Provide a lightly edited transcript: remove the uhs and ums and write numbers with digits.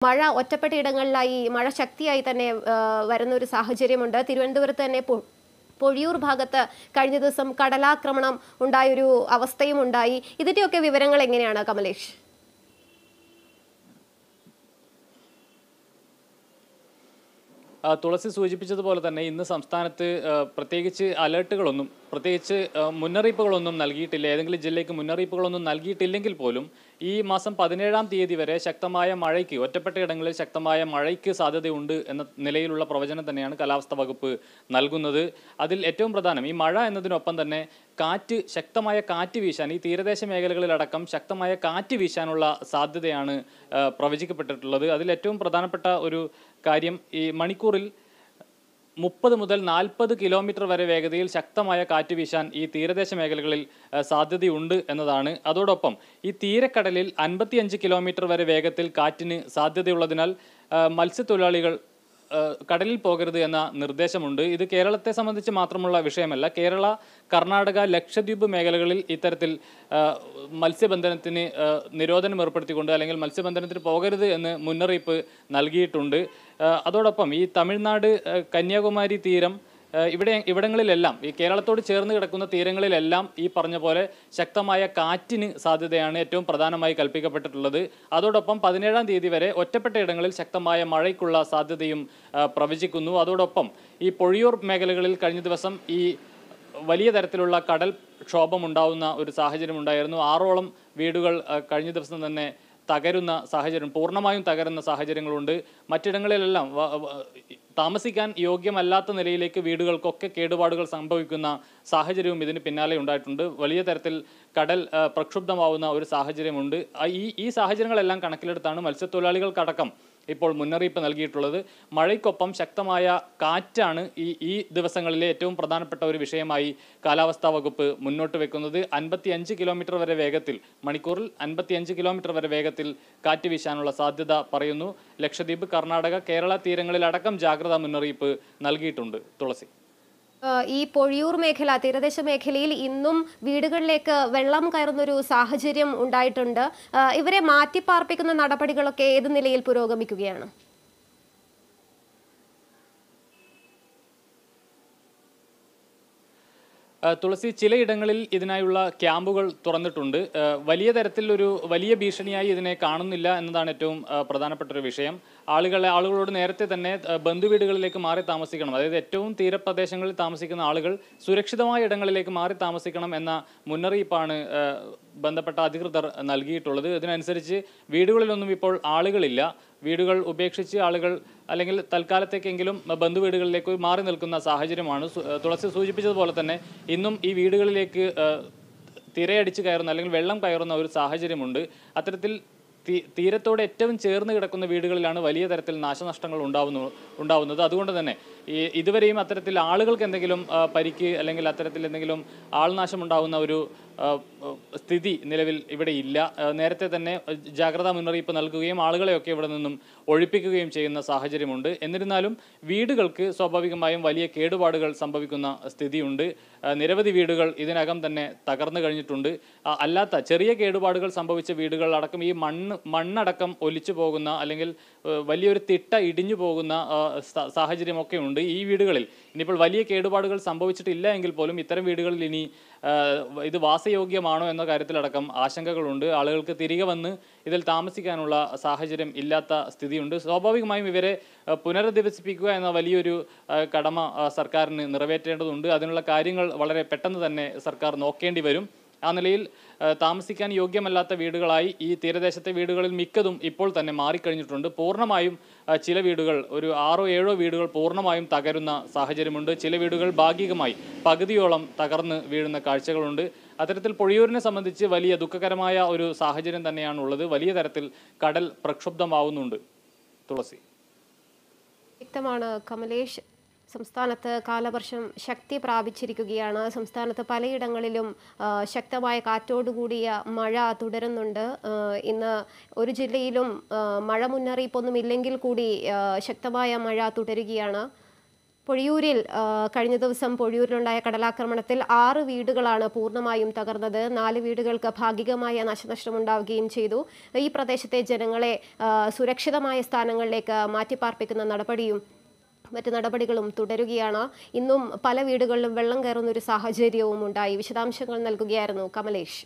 മഴ ഒറ്റപ്പെട്ട ഇടങ്ങളിലായി മഴ ശക്തിയായി തന്നെ വരുന്ന ഒരു സാഹചര്യമുണ്ട്. തിരുവനന്തപുരത്ത് തന്നെ പൊഴിയൂർ ഭാഗത്ത് കഴിഞ്ഞ ദിവസം കടലാക്രമണം ഉണ്ടായൊരു അവസ്ഥയും ഉണ്ടായി. ഇതിന്റെയൊക്കെ വിവരങ്ങൾ എങ്ങനെയാണ് കമലേഷ്? തുളസി സൂചിപ്പിച്ചതുപോലെ തന്നെ ഇന്ന് സംസ്ഥാനത്ത് പ്രത്യേകിച്ച് അലേർട്ടുകളൊന്നും പ്രത്യേകിച്ച് മുന്നറിയിപ്പുകളൊന്നും നൽകിയിട്ടില്ല. ഏതെങ്കിലും ജില്ലയ്ക്ക് മുന്നറിയിപ്പുകളൊന്നും നൽകിയിട്ടില്ലെങ്കിൽ പോലും ഈ മാസം 17-ാം തീയതി വരെ ശക്തമായ മഴയ്ക്ക് ഒറ്റപ്പെട്ട ഇടങ്ങളിൽ ശക്തമായ മഴയ്ക്ക് സാധ്യതയുണ്ട് എന്ന നിലയിലുള്ള പ്രവചനം തന്നെയാണ് കാലാവസ്ഥാ വകുപ്പ് നൽകുന്നത്. അതിൽ ഏറ്റവും പ്രധാനം ഈ മഴ എന്നതിനൊപ്പം തന്നെ ശക്തമായ കാറ്റ് വീശാൻ ഈ തീരദേശ മേഖലകളിലടക്കം ശക്തമായ കാറ്റ് വീശാനുള്ള സാധ്യതയാണ് പ്രവചിക്കപ്പെട്ടിട്ടുള്ളത്. അതിൽ ഏറ്റവും പ്രധാനപ്പെട്ട ഒരു കാര്യം ഈ മണിക്കൂറിൽ 30 മുതൽ 40 കിലോമീറ്റർ വരെ വേഗതയിൽ ശക്തമായ കാറ്റ് വീശാൻ ഈ തീരദേശ മേഖലകളിൽ സാധ്യതയുണ്ട് എന്നതാണ്. അതോടൊപ്പം ഈ തീരക്കടലിൽ 55 കിലോമീറ്റർ വരെ വേഗത്തിൽ കാറ്റിന് സാധ്യതയുള്ളതിനാൽ മത്സ്യത്തൊഴിലാളികൾ കടലിൽ പോകരുത് എന്ന നിർദ്ദേശമുണ്ട്. ഇത് കേരളത്തെ സംബന്ധിച്ച് മാത്രമുള്ള വിഷയമല്ല. കേരള, കർണാടക, ലക്ഷദ്വീപ് മേഖലകളിൽ ഇത്തരത്തിൽ മത്സ്യബന്ധനത്തിന് നിരോധനം ഏർപ്പെടുത്തിക്കൊണ്ട് അല്ലെങ്കിൽ മത്സ്യബന്ധനത്തിന് പോകരുത് എന്ന് മുന്നറിയിപ്പ് നൽകിയിട്ടുണ്ട്. അതോടൊപ്പം ഈ തമിഴ്നാട്, കന്യാകുമാരി തീരം ഇവിടങ്ങളിലെല്ലാം ഈ കേരളത്തോട് ചേർന്ന് കിടക്കുന്ന തീരങ്ങളിലെല്ലാം ഈ പറഞ്ഞ പോലെ ശക്തമായ കാറ്റിന് സാധ്യതയാണ് ഏറ്റവും പ്രധാനമായി കൽപ്പിക്കപ്പെട്ടിട്ടുള്ളത്. അതോടൊപ്പം 17-ാം തീയതി വരെ ഒറ്റപ്പെട്ട ഇടങ്ങളിൽ ശക്തമായ മഴയ്ക്കുള്ള സാധ്യതയും പ്രവചിക്കുന്നു. അതോടൊപ്പം ഈ പൊഴിയൂർ മേഖലകളിൽ കഴിഞ്ഞ ദിവസം ഈ വലിയ തരത്തിലുള്ള കടൽ ക്ഷോഭമുണ്ടാവുന്ന ഒരു സാഹചര്യം ഉണ്ടായിരുന്നു. 6ഓളം വീടുകൾ കഴിഞ്ഞ ദിവസം തന്നെ തകരുന്ന സാഹചര്യം, പൂർണ്ണമായും തകരുന്ന സാഹചര്യങ്ങളുണ്ട്. മറ്റിടങ്ങളിലെല്ലാം താമസിക്കാൻ യോഗ്യമല്ലാത്ത നിലയിലേക്ക് വീടുകൾക്കൊക്കെ കേടുപാടുകൾ സംഭവിക്കുന്ന സാഹചര്യവും ഇതിന് പിന്നാലെ ഉണ്ടായിട്ടുണ്ട്. വലിയ തരത്തിൽ കടൽ പ്രക്ഷുബ്ധമാവുന്ന ഒരു സാഹചര്യമുണ്ട്. ഈ സാഹചര്യങ്ങളെല്ലാം കണക്കിലെടുത്താണ് മത്സ്യത്തൊഴിലാളികൾക്കടക്കം ഇപ്പോൾ മുന്നറിയിപ്പ് നൽകിയിട്ടുള്ളത്. മഴയ്ക്കൊപ്പം ശക്തമായ കാറ്റാണ് ഈ ദിവസങ്ങളിലെ ഏറ്റവും പ്രധാനപ്പെട്ട ഒരു വിഷയമായി കാലാവസ്ഥാ വകുപ്പ് മുന്നോട്ട് വെക്കുന്നത്. 55 കിലോമീറ്റർ വരെ വേഗത്തിൽ, മണിക്കൂറിൽ 55 കിലോമീറ്റർ വരെ വേഗത്തിൽ കാറ്റ് വീശാനുള്ള സാധ്യത പറയുന്നു. ലക്ഷദ്വീപ്, കർണാടക, കേരള തീരങ്ങളിലടക്കം ജാഗ്രതാ മുന്നറിയിപ്പ് നൽകിയിട്ടുണ്ട്. തുളസി, ഈ പൊഴിയൂർ മേഖല, തീരദേശ മേഖലയിൽ ഇന്നും വീടുകളിലേക്ക് വെള്ളം കയറുന്നൊരു സാഹചര്യം ഉണ്ടായിട്ടുണ്ട്. ഇവരെ മാറ്റിപ്പാർപ്പിക്കുന്ന നടപടികളൊക്കെ ഏത് നിലയിൽ പുരോഗമിക്കുകയാണ്? തുളസി, ചിലയിടങ്ങളിൽ ഇതിനായുള്ള ക്യാമ്പുകൾ തുറന്നിട്ടുണ്ട്. വലിയ ഭീഷണിയായി ഇതിനെ കാണുന്നില്ല എന്നതാണ് ഏറ്റവും പ്രധാനപ്പെട്ട ഒരു വിഷയം. ആളുകളോട് നേരത്തെ തന്നെ ബന്ധുവീടുകളിലേക്ക് മാറി താമസിക്കണം, അതായത് ഏറ്റവും തീരപ്രദേശങ്ങളിൽ താമസിക്കുന്ന ആളുകൾ സുരക്ഷിതമായ ഇടങ്ങളിലേക്ക് മാറി താമസിക്കണം എന്ന മുന്നറിയിപ്പാണ് ബന്ധപ്പെട്ട അധികൃതർ നൽകിയിട്ടുള്ളത്. ഇതിനനുസരിച്ച് വീടുകളിലൊന്നും ഇപ്പോൾ ആളുകളില്ല. വീടുകൾ ഉപേക്ഷിച്ച് ആളുകൾ അല്ലെങ്കിൽ തൽക്കാലത്തേക്കെങ്കിലും ബന്ധുവീടുകളിലേക്ക് മാറി നിൽക്കുന്ന സാഹചര്യമാണ്. തുളസി സൂചിപ്പിച്ചതുപോലെ തന്നെ ഇന്നും ഈ വീടുകളിലേക്ക് തിരയടിച്ച് കയറുന്ന അല്ലെങ്കിൽ വെള്ളം കയറുന്ന ഒരു സാഹചര്യമുണ്ട്. അത്തരത്തിൽ തീരത്തോട് ഏറ്റവും ചേർന്ന് കിടക്കുന്ന വീടുകളിലാണ് വലിയ തരത്തിൽ നാശനഷ്ടങ്ങൾ ഉണ്ടാവുന്നത്. അതുകൊണ്ട് തന്നെ ഇതുവരെയും അത്തരത്തിൽ ആളുകൾക്ക് എന്തെങ്കിലും പരിക്ക് അല്ലെങ്കിൽ അത്തരത്തിൽ എന്തെങ്കിലും ആൾനാശം ഉണ്ടാകുന്ന ഒരു സ്ഥിതി നിലവിൽ ഇവിടെ ഇല്ല. നേരത്തെ തന്നെ ജാഗ്രതാ മുന്നറിയിപ്പ് നൽകുകയും ആളുകളെയൊക്കെ ഇവിടെ നിന്നും ഒഴിപ്പിക്കുകയും ചെയ്യുന്ന സാഹചര്യമുണ്ട്. എന്നിരുന്നാലും വീടുകൾക്ക് സ്വാഭാവികമായും വലിയ കേടുപാടുകൾ സംഭവിക്കുന്ന സ്ഥിതിയുണ്ട്. നിരവധി വീടുകൾ ഇതിനകം തന്നെ തകർന്നു കഴിഞ്ഞിട്ടുണ്ട്. അല്ലാത്ത ചെറിയ കേടുപാടുകൾ സംഭവിച്ച വീടുകൾ അടക്കം ഈ മണ്ണടക്കം ഒലിച്ചു പോകുന്ന അല്ലെങ്കിൽ വലിയൊരു തിട്ട ഇടിഞ്ഞു പോകുന്ന സാഹചര്യമൊക്കെ ഉണ്ട്. ഈ വീടുകളിൽ ഇനിയിപ്പോൾ വലിയ കേടുപാടുകൾ സംഭവിച്ചിട്ടില്ല എങ്കിൽ പോലും ഇത്തരം വീടുകളിൽ ഇനി ഇത് വാസയോഗ്യമാണോ എന്ന കാര്യത്തിലടക്കം ആശങ്കകളുണ്ട്. ആളുകൾക്ക് തിരികെ വന്ന് ഇതിൽ താമസിക്കാനുള്ള സാഹചര്യം ഇല്ലാത്ത സ്ഥിതിയുണ്ട്. സ്വാഭാവികമായും ഇവരെ പുനരധിവസിപ്പിക്കുക എന്ന വലിയൊരു കടമ സർക്കാരിന് നിറവേറ്റേണ്ടതുണ്ട്. അതിനുള്ള കാര്യങ്ങൾ വളരെ പെട്ടെന്ന് തന്നെ സർക്കാർ നോക്കേണ്ടി വരും. ആ നിലയിൽ താമസിക്കാൻ യോഗ്യമല്ലാത്ത വീടുകളായി ഈ തീരദേശത്തെ വീടുകളിൽ മിക്കതും ഇപ്പോൾ തന്നെ മാറിക്കഴിഞ്ഞിട്ടുണ്ട്. പൂർണ്ണമായും ചില വീടുകൾ, ഒരു 6-7 വീടുകൾ പൂർണ്ണമായും തകരുന്ന സാഹചര്യമുണ്ട്. ചില വീടുകൾ ഭാഗികമായി പകുതിയോളം തകർന്ന് വീഴുന്ന കാഴ്ചകളുണ്ട്. അത്തരത്തിൽ പൊഴിയൂരിനെ സംബന്ധിച്ച് വലിയ ദുഃഖകരമായ ഒരു സാഹചര്യം തന്നെയാണുള്ളത്. വലിയ തരത്തിൽ കടൽ പ്രക്ഷുബ്ധമാവുന്നുണ്ട്. തുളസി, വ്യക്തമാണ് കമലേഷ്. സംസ്ഥാനത്ത് കാലവർഷം ശക്തി പ്രാപിച്ചിരിക്കുകയാണ്. സംസ്ഥാനത്ത് പലയിടങ്ങളിലും ശക്തമായ കാറ്റോടുകൂടിയ മഴ തുടരുന്നുണ്ട്. ഇന്ന് ഒരു ജില്ലയിലും മഴ മുന്നറിയിപ്പൊന്നും ഇല്ലെങ്കിൽ കൂടി ശക്തമായ മഴ തുടരുകയാണ്. പൊഴിയൂരിൽ കഴിഞ്ഞ ദിവസം പൊഴിയൂരിലുണ്ടായ കടലാക്രമണത്തിൽ 6 വീടുകളാണ് പൂർണ്ണമായും തകർന്നത്. 4 വീടുകൾക്ക് ഭാഗികമായ നാശനഷ്ടമുണ്ടാവുകയും ചെയ്തു. ഈ പ്രദേശത്തെ ജനങ്ങളെ സുരക്ഷിതമായ സ്ഥാനങ്ങളിലേക്ക് മാറ്റിപ്പാർപ്പിക്കുന്ന മറ്റ് നടപടികളും തുടരുകയാണ്. ഇന്നും പല വീടുകളിലും വെള്ളം കയറുന്ന ഒരു സാഹചര്യവും ഉണ്ടായി. വിശദാംശങ്ങൾ നൽകുകയായിരുന്നു കമലേഷ്.